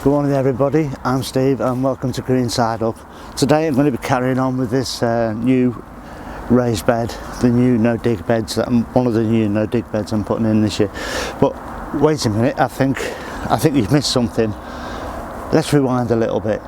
Good morning everybody, I'm Steve and welcome to Green Side Up. Today I'm going to be carrying on with this new raised bed, the new no dig beds, one of the new no dig beds I'm putting in this year. But wait a minute, I think you've missed something. Let's rewind a little bit.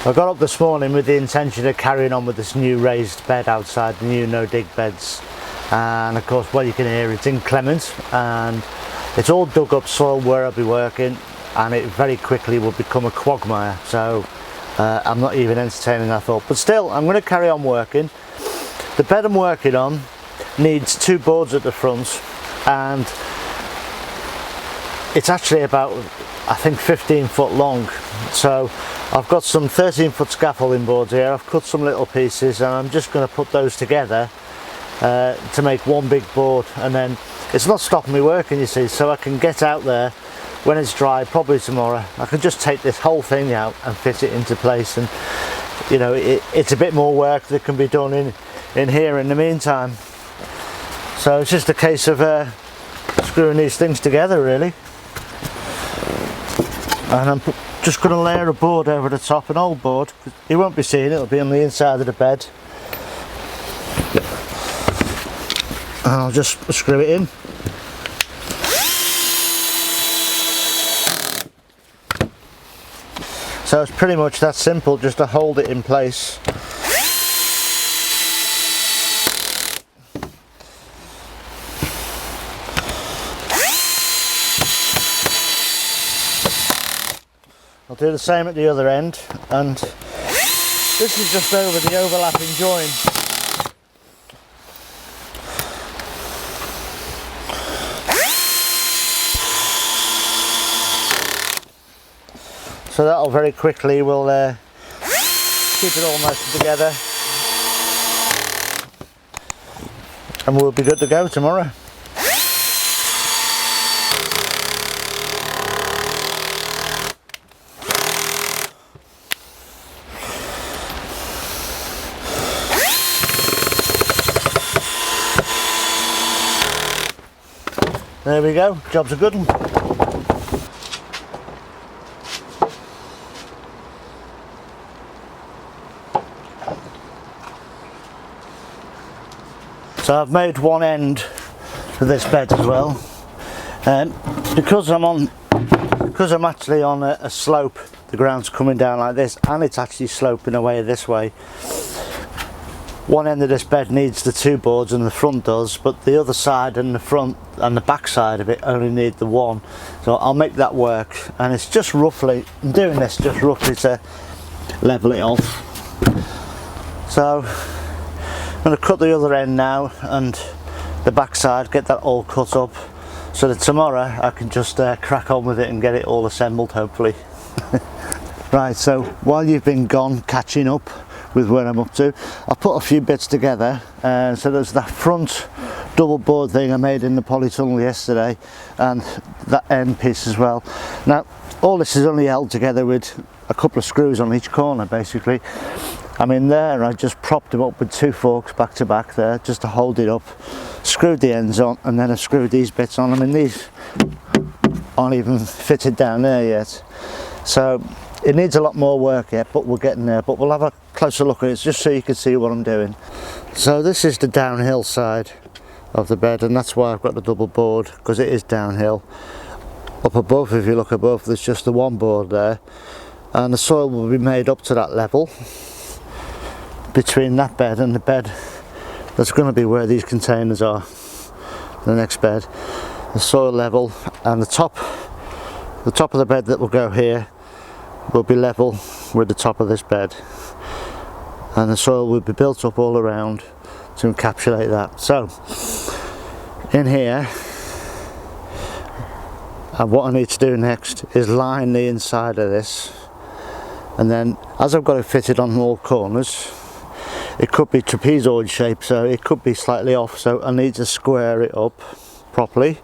I got up this morning with the intention of carrying on with this new raised bed outside, the new no dig beds, and of course what you can hear, it's inclement and it's all dug up soil where I'll be working, and it very quickly will become a quagmire, so I'm not even entertaining that thought. But still, I'm going to carry on working. The bed I'm working on needs two boards at the front, and it's actually about, I think, 15 foot long. So I've got some 13-foot scaffolding boards here. I've cut some little pieces and I'm just going to put those together to make one big board, and then it's not stopping me working, you see, so I can get out there when it's dry, probably tomorrow. I can just take this whole thing out and fit it into place, and you know, it's a bit more work that can be done in here in the meantime. So it's just a case of screwing these things together really. And I'm just going to layer a board over the top, an old board. You won't be seeing it, it'll be on the inside of the bed. And I'll just screw it in. So it's pretty much that simple, just to hold it in place. I'll do the same at the other end, and this is just over the overlapping join. So that'll very quickly, we'll keep it all nice together and we'll be good to go tomorrow. there we go, job's a good one. So I've made one end for this bed as well, because I'm actually on a slope, the ground's coming down like this and it's actually sloping away this way. One end of this bed needs the 2 boards and the front does, but the other side and the front and the back side of it only need the 1. So I'll make that work, and it's just roughly, I'm doing this just roughly to level it off. So I'm going to cut the other end now and the back side, get that all cut up so that tomorrow I can just crack on with it and get it all assembled, hopefully. Right, so while you've been gone catching up with where I'm up to, I put a few bits together. So there's that front double board thing I made in the polytunnel yesterday, and that end piece as well. Now all this is only held together with a couple of screws on each corner basically. I mean, there I just propped them up with 2 forks back to back there just to hold it up, screwed the ends on, and then I screwed these bits on. I mean, these aren't even fitted down there yet, so it needs a lot more work yet, but we're getting there. But we'll have a closer look at it just so you can see what I'm doing. So this is the downhill side of the bed, and that's why I've got the double board, because it is downhill. Up above, if you look above, there's just the 1 board there, and the soil will be made up to that level between that bed and the bed that's going to be where these containers are, the next bed. The soil level, and the top of the bed that will go here will be level with the top of this bed, and the soil will be built up all around to encapsulate that. So in here, and what I need to do next is line the inside of this, and then as I've got it fitted on all corners, it could be trapezoid shape, so it could be slightly off, so I need to square it up properly.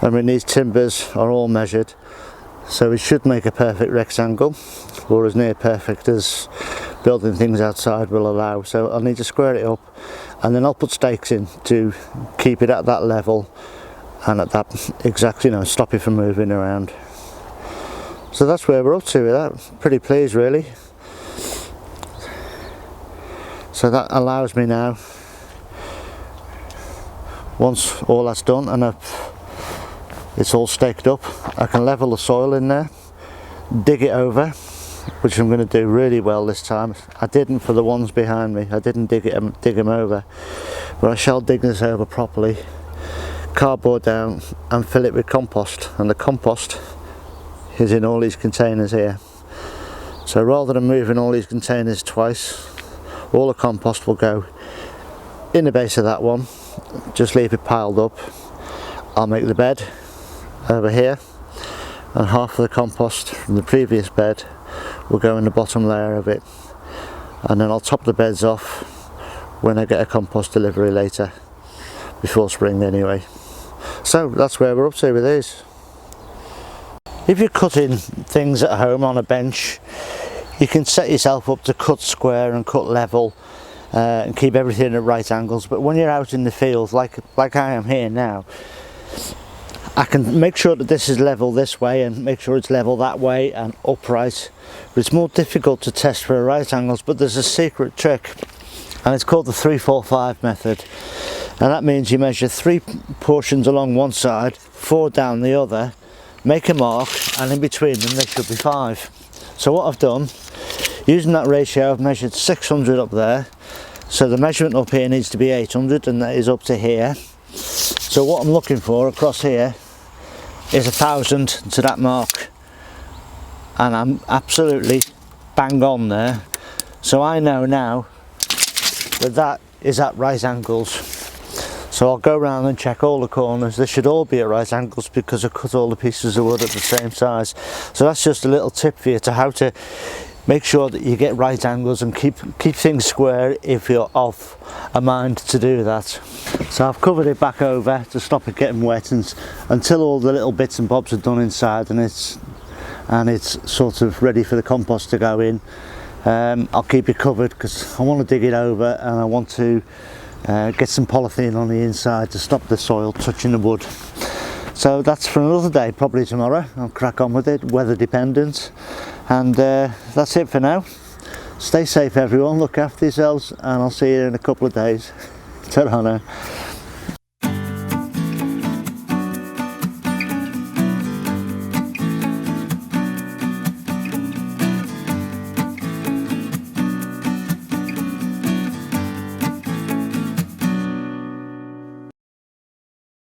I mean, these timbers are all measured, so it should make a perfect rectangle, or as near perfect as building things outside will allow. So I need to square it up, and then I'll put stakes in to keep it at that level and at that exact, you know, stop it from moving around. So that's where we're up to with that. Pretty pleased really. So that allows me now, once all that's done and it's all staked up, I can level the soil in there, dig it over, which I'm going to do really well this time. I didn't for the ones behind me, I didn't dig them over, but I shall dig this over properly, cardboard down and fill it with compost, and the compost is in all these containers here. So rather than moving all these containers twice, all the compost will go in the base of that one, just leave it piled up. I'll make the bed over here, and half of the compost from the previous bed will go in the bottom layer of it, and then I'll top the beds off when I get a compost delivery later, before spring anyway. So that's where we're up to with these. If you're cutting things at home on a bench, you can set yourself up to cut square and cut level and keep everything at right angles, but when you're out in the field like I am here now, I can make sure that this is level this way and make sure it's level that way and upright, but it's more difficult to test for right angles. But there's a secret trick, and it's called the 3-4-5 method, and that means you measure 3 portions along one side, 4 down the other, make a mark, and in between them there should be 5. So what I've done, using that ratio, I've measured 600 up there, so the measurement up here needs to be 800, and that is up to here. So what I'm looking for across here is 1000 to that mark, and I'm absolutely bang on there. So I know now that that is at right angles. So I'll go around and check all the corners. They should all be at right angles because I cut all the pieces of wood at the same size. So that's just a little tip for you to how to make sure that you get right angles and keep things square if you're off a mind to do that. So I've covered it back over to stop it getting wet, and until all the little bits and bobs are done inside and it's sort of ready for the compost to go in, I'll keep it covered because I want to dig it over and I want to get some polythene on the inside to stop the soil touching the wood. So that's for another day, probably tomorrow. I'll crack on with it, weather dependent. And that's it for now. Stay safe everyone, look after yourselves, and I'll see you in a couple of days. Ta-ra now.